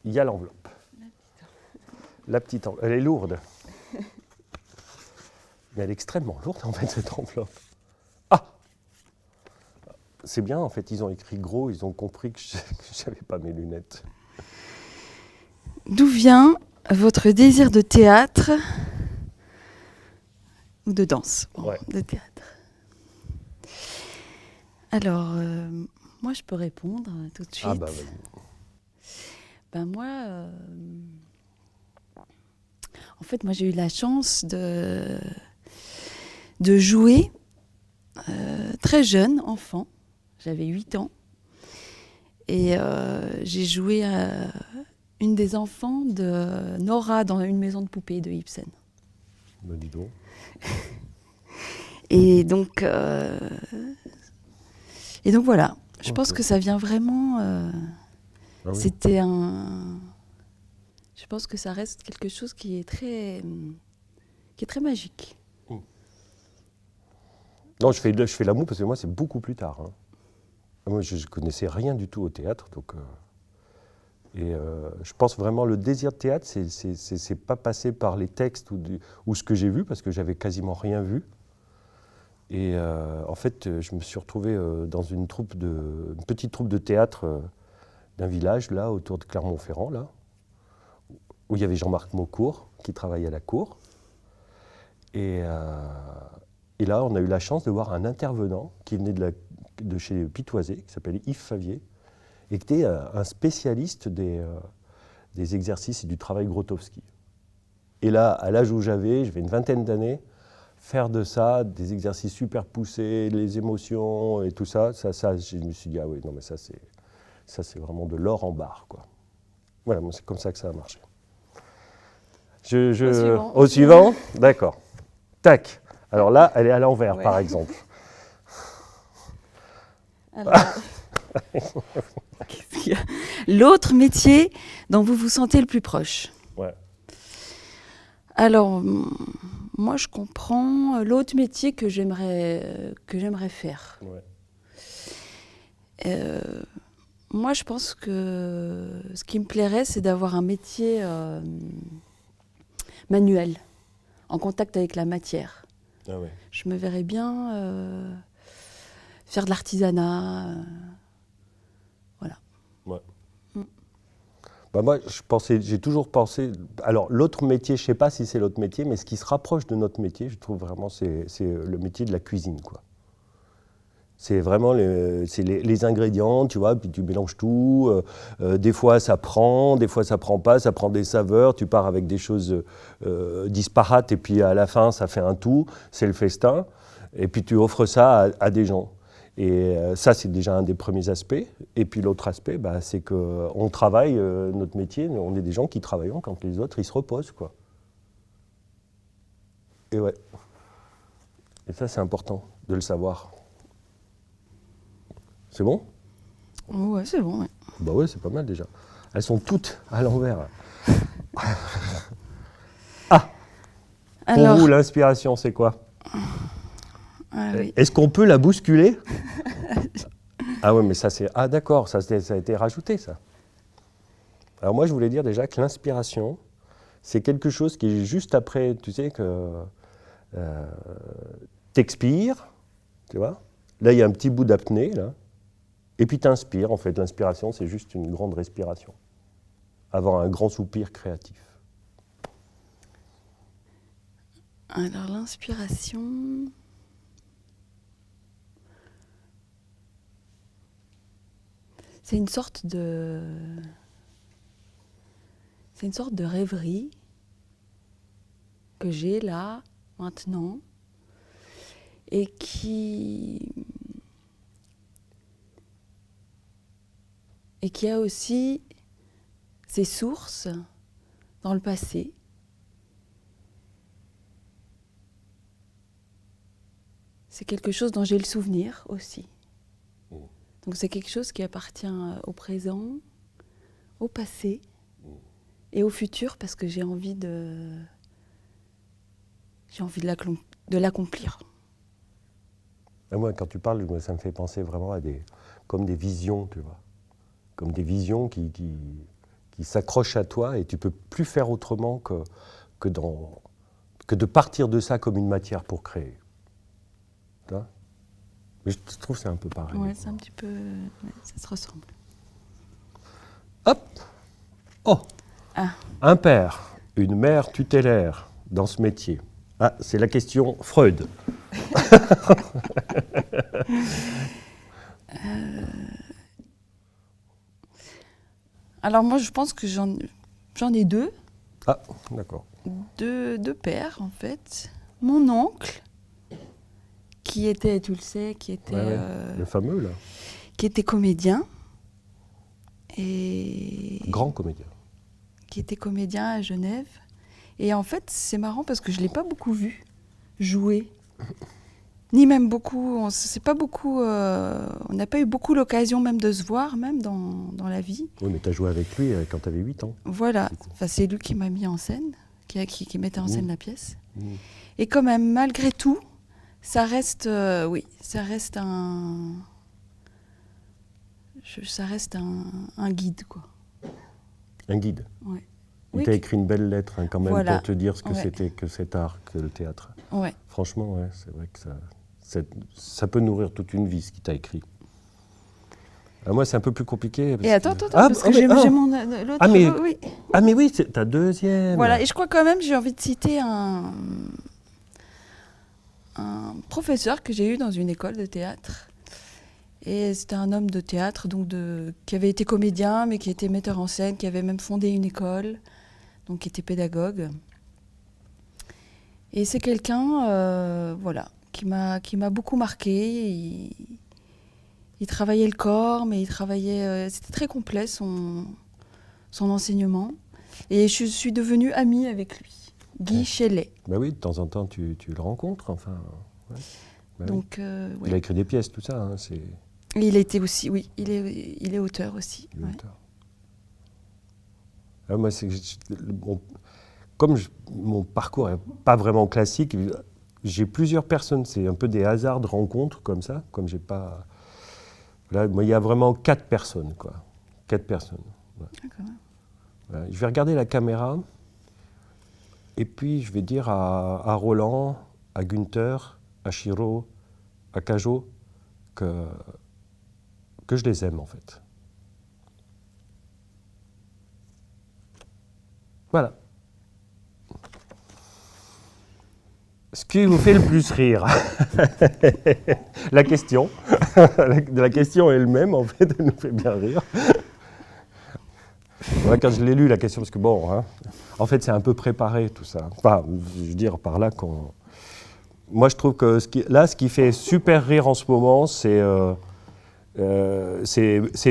Il y a l'enveloppe. La petite enveloppe. Elle est lourde. Mais elle est extrêmement lourde en fait, cette enveloppe. Ah! C'est bien en fait, ils ont écrit gros, ils ont compris que je n'avais pas mes lunettes. D'où vient votre désir de théâtre ou de danse? Ouais. De théâtre. Alors, moi je peux répondre tout de suite. Ah bah vas-y. Ben moi, en fait, moi j'ai eu la chance de jouer très jeune, enfant. J'avais 8 ans. Et j'ai joué une des enfants de Nora dans une maison de poupées de Ibsen. Bah dis donc. Et donc voilà, je pense Ok. que ça vient vraiment... Ah oui. C'était un... Je pense que ça reste quelque chose qui est très magique. Non, je fais la moue parce que moi c'est beaucoup plus tard. Hein. Moi je connaissais rien du tout au théâtre, donc... je pense vraiment le désir de théâtre, c'est pas passé par les textes ou ce que j'ai vu, parce que j'avais quasiment rien vu. Et en fait, je me suis retrouvé dans une petite troupe de théâtre d'un village, là, autour de Clermont-Ferrand, là, où il y avait Jean-Marc Maucourt, qui travaillait à la cour. Et là, on a eu la chance de voir un intervenant qui venait de chez Pitoisé, qui s'appelait Yves Favier, et qui était un spécialiste des exercices et du travail Grotowski. Et là, à l'âge où j'avais une vingtaine d'années, faire de ça, des exercices super poussés, les émotions et tout ça, je me suis dit, ah oui, non mais ça c'est vraiment de l'or en barre, quoi. Voilà, moi c'est comme ça que ça a marché. Au suivant, d'accord. Tac. Alors là, elle est à l'envers, Ouais. par exemple. Alors, qu'est-ce qu'il y a ? L'autre métier dont vous vous sentez le plus proche. Ouais. Alors, moi, je comprends l'autre métier que j'aimerais faire. Ouais. Moi, je pense que ce qui me plairait, c'est d'avoir un métier manuel, en contact avec la matière. Ah ouais. Je me verrais bien faire de l'artisanat. Voilà. Ouais. Bah moi, j'ai toujours pensé... Alors, l'autre métier, je ne sais pas si c'est l'autre métier, mais ce qui se rapproche de notre métier, je trouve vraiment, c'est le métier de la cuisine, quoi. C'est vraiment les ingrédients, tu vois, puis tu mélanges tout. Des fois, ça prend pas, ça prend des saveurs. Tu pars avec des choses disparates, et puis à la fin, ça fait un tout. C'est le festin. Et puis, tu offres ça à des gens. Et ça, c'est déjà un des premiers aspects. Et puis l'autre aspect, bah, c'est qu'on travaille notre métier, on est des gens qui travaillent quand les autres, ils se reposent, quoi. Et ouais. Et ça, c'est important de le savoir. C'est bon ? Ouais, c'est bon. Ouais. Bah ouais, c'est pas mal déjà. Elles sont toutes à l'envers. Ah ! Alors, Pour vous, l'inspiration, c'est quoi ? ah oui. Est-ce qu'on peut la bousculer ? Ah ouais, mais ça c'est... Ah d'accord, ça a été rajouté, ça. Alors moi, je voulais dire déjà que l'inspiration, c'est quelque chose qui est juste après, tu sais, que t'expires, tu vois. Là, il y a un petit bout d'apnée, là. Et puis t'inspires, en fait. L'inspiration, c'est juste une grande respiration. Avoir un grand soupir créatif. Alors, l'inspiration... C'est une sorte de rêverie que j'ai là, maintenant, et qui a aussi ses sources dans le passé. C'est quelque chose dont j'ai le souvenir aussi. Donc c'est quelque chose qui appartient au présent, au passé et au futur, parce que j'ai envie de j'ai envie de l'accomplir. Et moi, quand tu parles, ça me fait penser vraiment à comme des visions, tu vois. Comme des visions qui s'accrochent à toi et tu peux plus faire autrement que de partir de ça comme une matière pour créer. Tu vois ? Mais je trouve que c'est un peu pareil. Ouais, c'est un petit peu... ouais, ça se ressemble. Hop ! Oh ! Ah. Un père, une mère tutélaire dans ce métier. Ah, c'est la question Freud. Alors moi, je pense que j'en ai deux. Ah, d'accord. Deux pères, en fait. Mon oncle, qui était, tu le sais, qui était... Ouais, ouais. Le fameux, là. Qui était comédien. Et... Grand comédien. Qui était comédien à Genève. Et en fait, c'est marrant parce que je ne l'ai pas beaucoup vu jouer. Ni même beaucoup, on n'a pas eu beaucoup l'occasion même de se voir, même dans la vie. Oui, mais tu as joué avec lui quand tu avais 8 ans. Voilà, enfin, c'est lui qui m'a mis en scène, qui mettait en scène la pièce. Mmh. Et quand même, malgré tout, ça reste, ça reste un guide, quoi. Un guide. Ouais. Il Oui, t'a écrit une belle lettre quand même voilà. pour te dire ce que Ouais. c'était que cet art, que le théâtre. Ouais. Franchement, ouais, c'est vrai que ça peut nourrir toute une vie, ce qu'il t'a écrit. Alors moi, c'est un peu plus compliqué. Et attends, parce que j'ai mon l'autre. Ah, mais- oui. Ah mais oui, c'est ta deuxième. Voilà, et je crois quand même, j'ai envie de citer un professeur que j'ai eu dans une école de théâtre. Et c'était un homme de théâtre, donc qui avait été comédien, mais qui était metteur en scène, qui avait même fondé une école, donc qui était pédagogue. Et c'est quelqu'un, voilà, qui m'a beaucoup marqué. Il travaillait le corps, mais il travaillait... c'était très complet, son enseignement. Et je suis devenue amie avec lui, Guy Chélet. Bah oui, de temps en temps, tu le rencontres, enfin. Ouais. Bah oui. Donc, Il ouais. a écrit des pièces, tout ça. Hein, c'est Et il était aussi, oui, il est auteur aussi. le Ouais. auteur. Ah, moi, comme mon parcours n'est pas vraiment classique, j'ai plusieurs personnes. C'est un peu des hasards de rencontres comme ça. Comme j'ai pas. Là, moi, il y a vraiment 4 personnes, quoi. 4 personnes. Ouais. D'accord. Voilà. Je vais regarder la caméra. Et puis, je vais dire à Roland, à Günther, à Chiro, à Cajo, que je les aime, en fait. Voilà. Ce qui vous fait le plus rire. La question. La question elle-même, en fait, elle nous fait bien rire. Ouais, quand je l'ai lu, la question, parce que bon, hein, en fait, c'est un peu préparé, tout ça. Enfin, je veux dire par là qu'on... Moi, je trouve que ce qui fait super rire en ce moment, c'est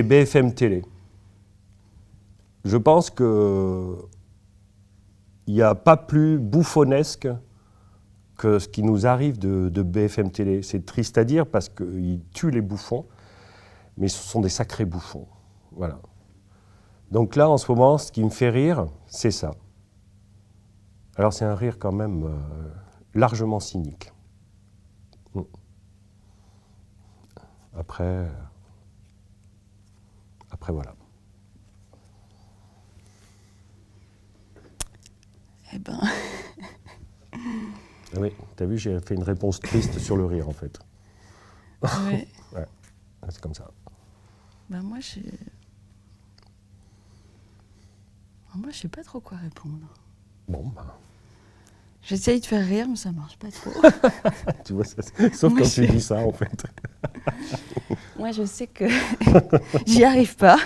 BFM Télé. Je pense que il n'y a pas plus bouffonnesque que ce qui nous arrive de BFM Télé. C'est triste à dire parce qu'ils tuent les bouffons, mais ce sont des sacrés bouffons. Voilà. Donc là, en ce moment, ce qui me fait rire, c'est ça. Alors c'est un rire quand même largement cynique. Après voilà. Eh ben, Ah oui, t'as vu, j'ai fait une réponse triste sur le rire, en fait. ouais. Ouais, c'est comme ça. Ben moi, je sais pas trop quoi répondre. Bon, bah, J'essaye de faire rire, mais ça marche pas trop. tu vois, sauf Moi, quand je- tu dis ça, en fait. Moi, je sais que j'y arrive pas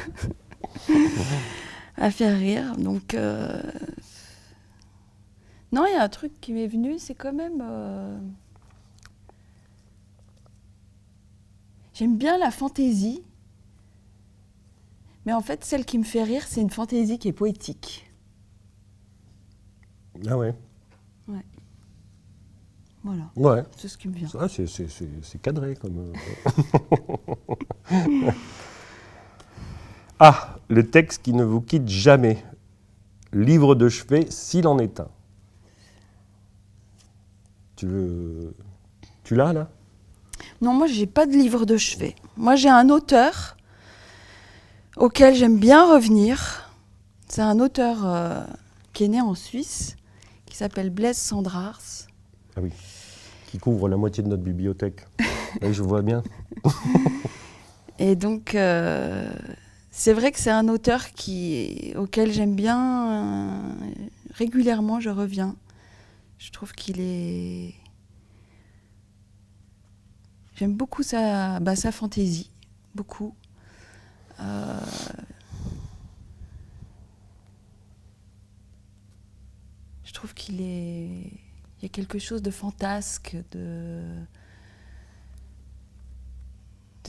à faire rire. Donc, non, il y a un truc qui m'est venu, c'est quand même... J'aime bien la fantaisie. Mais en fait, celle qui me fait rire, c'est une fantaisie qui est poétique. Ah ouais. Voilà, Ouais. c'est ce qui me vient. Ça, c'est cadré comme... Ah, le texte qui ne vous quitte jamais. Livre de chevet, s'il en est un. Tu l'as, là? Non, moi, j'ai pas de livre de chevet. Moi, j'ai un auteur auquel j'aime bien revenir. C'est un auteur qui est né en Suisse, qui s'appelle Blaise Cendrars. Ah oui, qui couvre la moitié de notre bibliothèque. Oui, je vois bien. Et donc, c'est vrai que c'est un auteur auquel j'aime bien. Régulièrement, je reviens. Je trouve qu'il est... J'aime beaucoup sa fantaisie, beaucoup. Je trouve il y a quelque chose de fantasque, de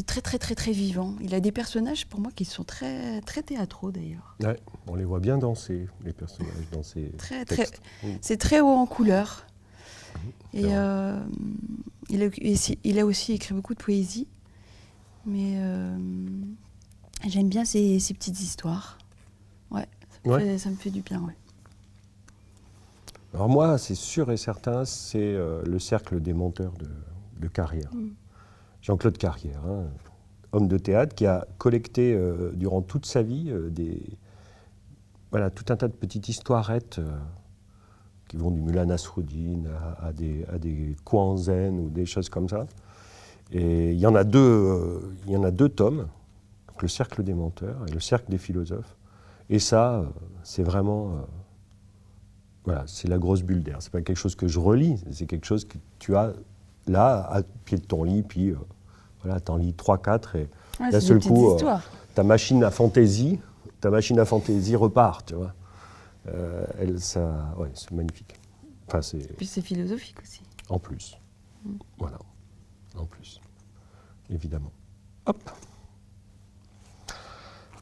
très très très très vivant. Il a des personnages pour moi qui sont très très théâtraux d'ailleurs. Ouais, on les voit bien danser, les personnages, dans ces textes. C'est très haut en couleur. Et il a aussi écrit beaucoup de poésie. Mais j'aime bien ces petites histoires. Ouais, ça me fait du bien, ouais. Alors moi, c'est sûr et certain, c'est le cercle des menteurs de Carrière. Jean-Claude Carrière, hein, homme de théâtre qui a collecté durant toute sa vie tout un tas de petites histoirettes qui vont du Mullah Nasruddin à des Kuan Zen ou des choses comme ça. Et il y en a deux tomes, donc le cercle des menteurs et le cercle des philosophes. Et ça, c'est vraiment... c'est la grosse bulle d'air. C'est pas quelque chose que je relis, c'est quelque chose que tu as là, à pied de ton lit, puis t'en lis 3-4 et d'un seul coup, ta machine à fantaisie repart, tu vois. C'est magnifique. Enfin, puis c'est philosophique aussi. En plus. Voilà. En plus. Évidemment. Hop.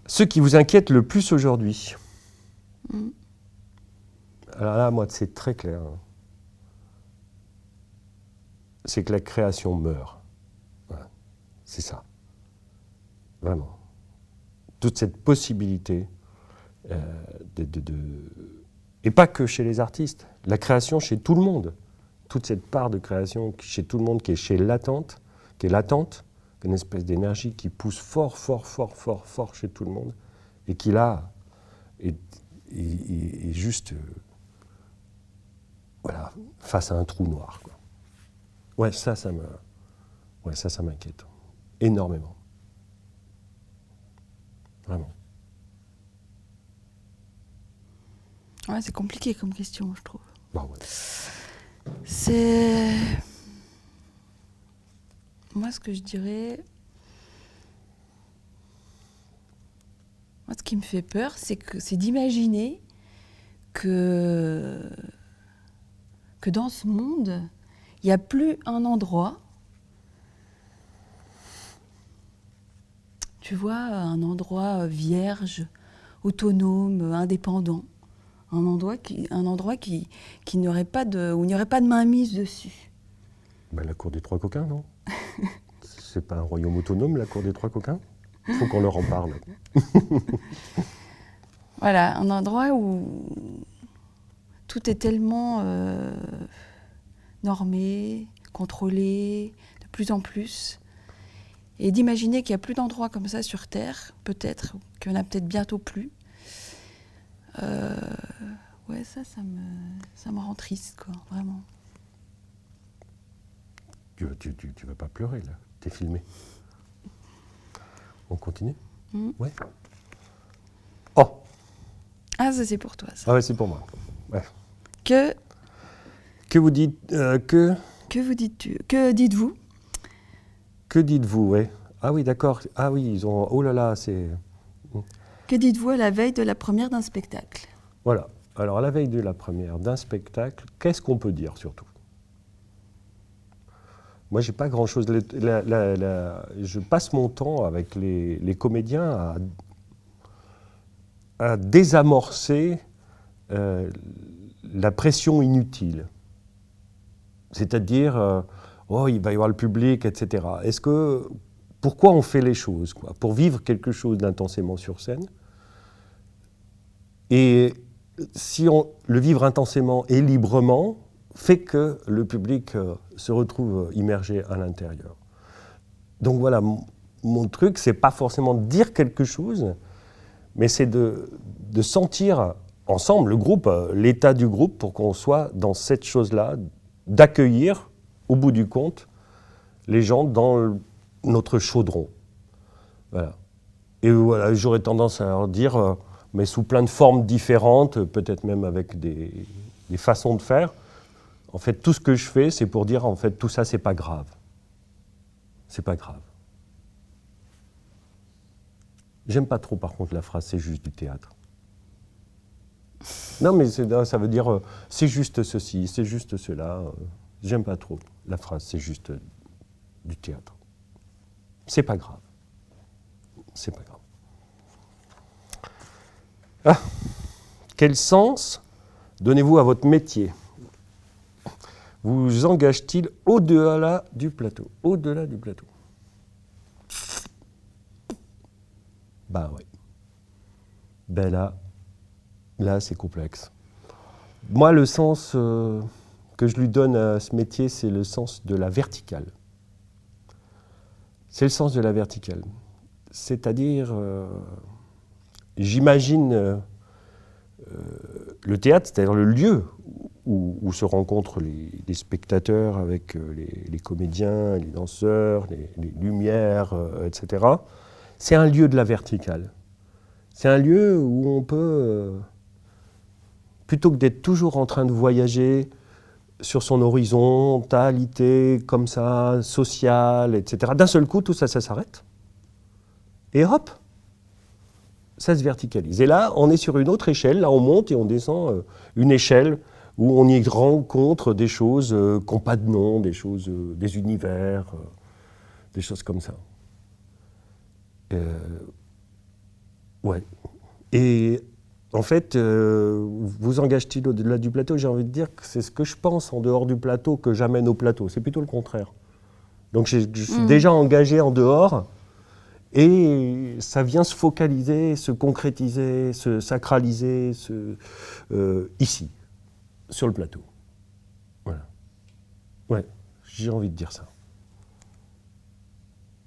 Ce qui vous inquiète le plus aujourd'hui. Alors là, moi, c'est très clair. C'est que la création meurt. Voilà. C'est ça. Vraiment. Toute cette possibilité et pas que chez les artistes, la création chez tout le monde. Toute cette part de création chez tout le monde qui est latente, une espèce d'énergie qui pousse fort chez tout le monde, et qui là est juste face à un trou noir, quoi. Ça m'inquiète énormément. Vraiment. Ouais, c'est compliqué comme question, je trouve. Bah ouais. C'est... Moi, ce que je dirais... Moi, ce qui me fait peur, c'est d'imaginer que dans ce monde, il n'y a plus un endroit, tu vois, un endroit vierge, autonome, indépendant. Un endroit qui n'aurait pas où il n'y aurait pas de mainmise dessus. La cour des trois coquins, non? C'est pas un royaume autonome, la cour des trois coquins? Il faut qu'on leur en parle. Voilà, un endroit où tout est tellement normé, contrôlé, de plus en plus. Et d'imaginer qu'il n'y a plus d'endroits comme ça sur Terre, peut-être, qu'il n'y en a peut-être bientôt plus. Ça me rend triste, quoi, vraiment. Tu vas pas pleurer, là. T'es filmé. On continue? Ouais. Oh! Ah, ça c'est pour toi, ça. Ah ouais, c'est pour moi. Ouais. Que vous dites... Que dites-vous? Que dites-vous, ouais. Ah oui, d'accord. Ah oui, ils ont... Oh là là, c'est... Que dites-vous à la veille de la première d'un spectacle? Voilà. Alors, à la veille de la première d'un spectacle, qu'est-ce qu'on peut dire, surtout? Moi, j'ai pas grand-chose... Je passe mon temps avec les comédiens à désamorcer la pression inutile. C'est-à-dire, il va y avoir le public, etc. Pourquoi on fait les choses, quoi? Pour vivre quelque chose d'intensément sur scène. Et si on le vivre intensément et librement, fait que le public se retrouve immergé à l'intérieur. Donc voilà, mon truc, c'est pas forcément de dire quelque chose, mais c'est de sentir ensemble, le groupe, l'état du groupe, pour qu'on soit dans cette chose-là, d'accueillir, au bout du compte, les gens dans notre chaudron. Voilà. Et voilà, j'aurais tendance à leur dire, mais sous plein de formes différentes, peut-être même avec des façons de faire. En fait, tout ce que je fais, c'est pour dire, en fait, tout ça, c'est pas grave. C'est pas grave. J'aime pas trop, par contre, la phrase « c'est juste du théâtre ». Non, mais ça veut dire « c'est juste ceci, c'est juste cela ». J'aime pas trop la phrase « c'est juste du théâtre ». C'est pas grave. C'est pas grave. Ah, quel sens donnez-vous à votre métier ? Vous engage-t-il au-delà du plateau ? Au-delà du plateau. Ben oui. Ben là c'est complexe. Moi, le sens que je lui donne à ce métier, c'est le sens de la verticale. C'est le sens de la verticale. C'est-à-dire, j'imagine le théâtre, c'est-à-dire le lieu où se rencontrent les spectateurs avec les comédiens, les danseurs, les lumières, etc. C'est un lieu de la verticale. C'est un lieu où on peut, plutôt que d'être toujours en train de voyager sur son horizontalité, comme ça, sociale, etc., d'un seul coup, tout ça, ça s'arrête. Et hop, ça se verticalise. Et là, on est sur une autre échelle. Là, on monte et on descend une échelle où on y rencontre des choses qui n'ont pas de nom, des choses, des univers, des choses comme ça. Ouais. Et en fait, vous engage-t-il au-delà du plateau ? J'ai envie de dire que c'est ce que je pense en dehors du plateau que j'amène au plateau. C'est plutôt le contraire. Donc je suis déjà engagé en dehors et ça vient se focaliser, se concrétiser, se sacraliser ici, sur le plateau. Voilà. Ouais, j'ai envie de dire ça.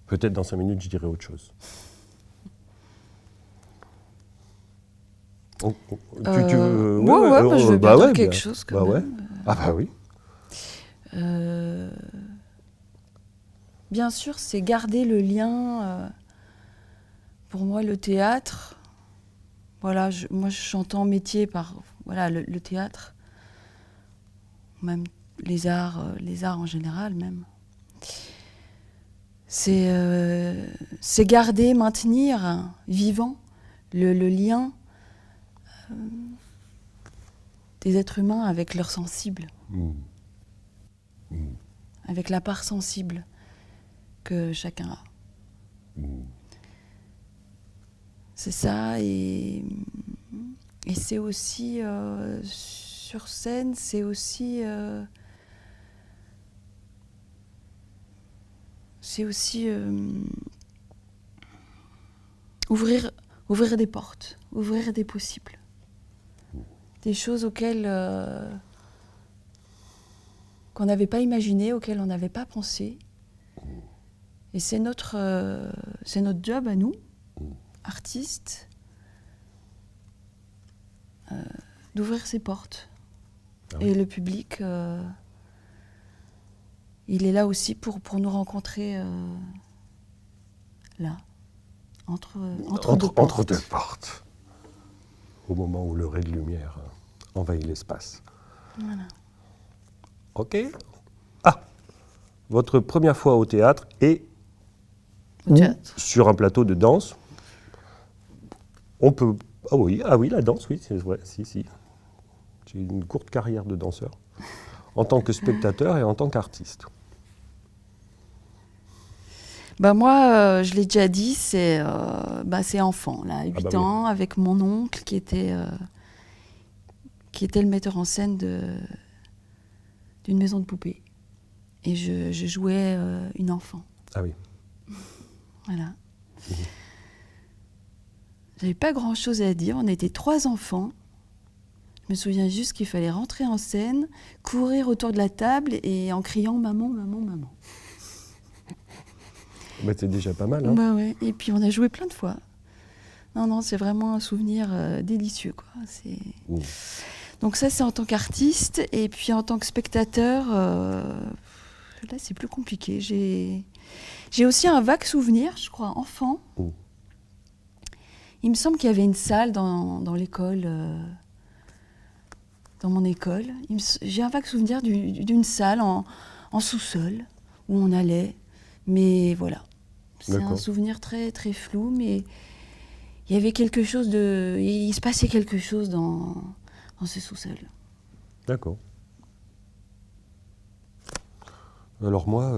Peut-être dans 5 minutes, je dirai autre chose. Tu veux... Ouais, je veux bien dire quelque chose quand même. Ouais. Ah bah oui. Bien sûr, c'est garder le lien. Pour moi, le théâtre, voilà, moi j'entends métier par voilà, le théâtre, même les arts en général même. C'est garder, maintenir vivant le lien des êtres humains avec leur sensible, avec la part sensible que chacun a. C'est ça, et c'est aussi, sur scène, c'est aussi ouvrir des portes, ouvrir des possibles. Des choses auxquelles qu'on n'avait pas imaginées, auxquelles on n'avait pas pensé. Et c'est notre job à nous, artistes, d'ouvrir ces portes. Ah oui. Et le public, il est là aussi pour nous rencontrer là, entre deux portes. Au moment où le ray de lumière envahit l'espace. Voilà. Ok. Ah, votre première fois au théâtre et sur un plateau de danse. On peut... Ah oui, la danse, oui, c'est vrai, si. J'ai une courte carrière de danseur, en tant que spectateur et en tant qu'artiste. Bah moi, je l'ai déjà dit, c'est enfant, là, 8 ans, oui. Avec mon oncle qui était le metteur en scène d'une maison de poupées. Et je jouais une enfant. Ah oui. Voilà. J'avais pas grand-chose à dire, on était 3 enfants. Je me souviens juste qu'il fallait rentrer en scène, courir autour de la table et en criant « Maman, maman, maman ». Bah, c'est déjà pas mal. Hein. Bah ouais. Et puis on a joué plein de fois. Non, c'est vraiment un souvenir délicieux, quoi. Mmh. Donc ça, c'est en tant qu'artiste. Et puis en tant que spectateur, là, c'est plus compliqué. J'ai aussi un vague souvenir, je crois, enfant. Mmh. Il me semble qu'il y avait une salle dans l'école, dans mon école. J'ai un vague souvenir d'une salle en sous-sol où on allait. Mais voilà, c'est un souvenir très, très flou, mais il y avait quelque chose il se passait quelque chose dans ce sous-sol. D'accord. Alors moi,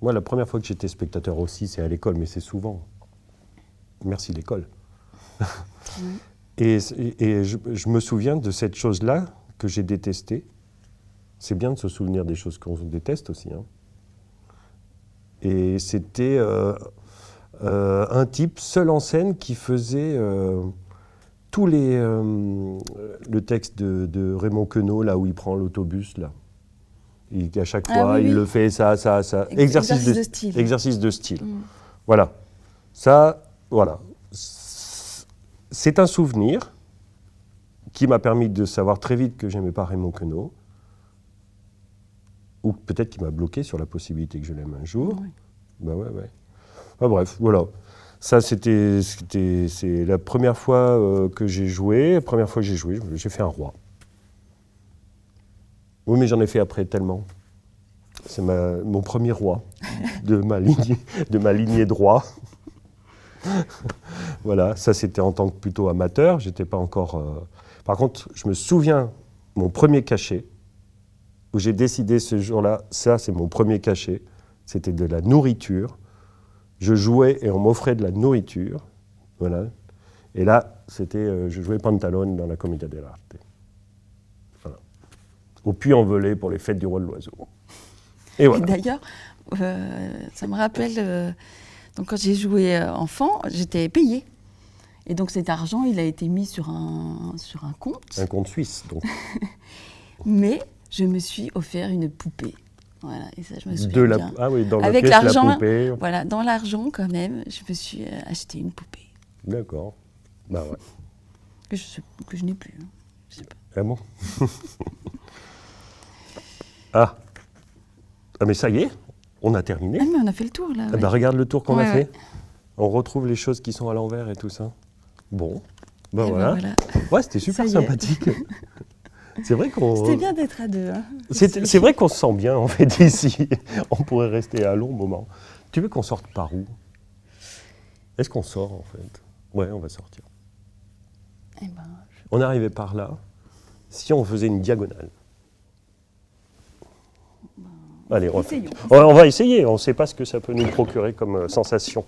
la première fois que j'étais spectateur aussi, c'est à l'école, mais c'est souvent. Merci l'école. Et je me souviens de cette chose-là que j'ai détestée. C'est bien de se souvenir des choses qu'on déteste aussi, hein. Et c'était un type seul en scène qui faisait tous le texte de Raymond Queneau, là où il prend l'autobus, là. Et à chaque fois, il le fait, ça. Exercice de style. Exercice de style. Mm. Voilà. Ça, voilà. C'est un souvenir qui m'a permis de savoir très vite que j'aimais pas Raymond Queneau. Ou peut-être qu'il m'a bloqué sur la possibilité que je l'aime un jour. Oui. Ben ouais. Enfin, bref, voilà. Ça, c'est la première fois que j'ai joué. La première fois que j'ai joué, j'ai fait un roi. Oui, mais j'en ai fait après tellement. C'est mon premier roi de ma lignée de roi. Voilà, ça c'était en tant que plutôt amateur. J'étais pas encore. Par contre, je me souviens mon premier cachet où j'ai décidé ce jour-là. Ça, c'est mon premier cachet. C'était de la nourriture. Je jouais et on m'offrait de la nourriture. Voilà. Et là, c'était, je jouais Pantalone dans la Commedia dell'arte. Voilà. Au Puy-en-Velay pour les fêtes du Roi de l'Oiseau. Et voilà. D'ailleurs, ça me rappelle, donc quand j'ai joué enfant, j'étais payée. Et donc cet argent, il a été mis sur un compte. Un compte suisse, donc. Mais je me suis offert une poupée. Voilà, et ça, je me souviens bien. Ah oui, dans avec la l'argent, poupée. Voilà, dans l'argent quand même, je me suis acheté une poupée. D'accord. Bah ouais. Que je n'ai plus. Hein. Je sais pas. Ah bon. Ah, mais ça y est, on a terminé. Ah mais on a fait le tour là. Ouais. Bah, regarde le tour qu'on a fait. On retrouve les choses qui sont à l'envers et tout ça. Bon, bah voilà. Ouais, c'était super sympathique. C'est vrai qu'on... C'était bien d'être à deux. Hein, c'est vrai qu'on se sent bien, en fait, ici. On pourrait rester à long moment. Tu veux qu'on sorte par où? Est-ce qu'on sort, en fait? Ouais, on va sortir. Eh ben, On est arrivé par là. Si on faisait une diagonale. Allez, on va essayer. On ne sait pas ce que ça peut nous procurer comme sensation.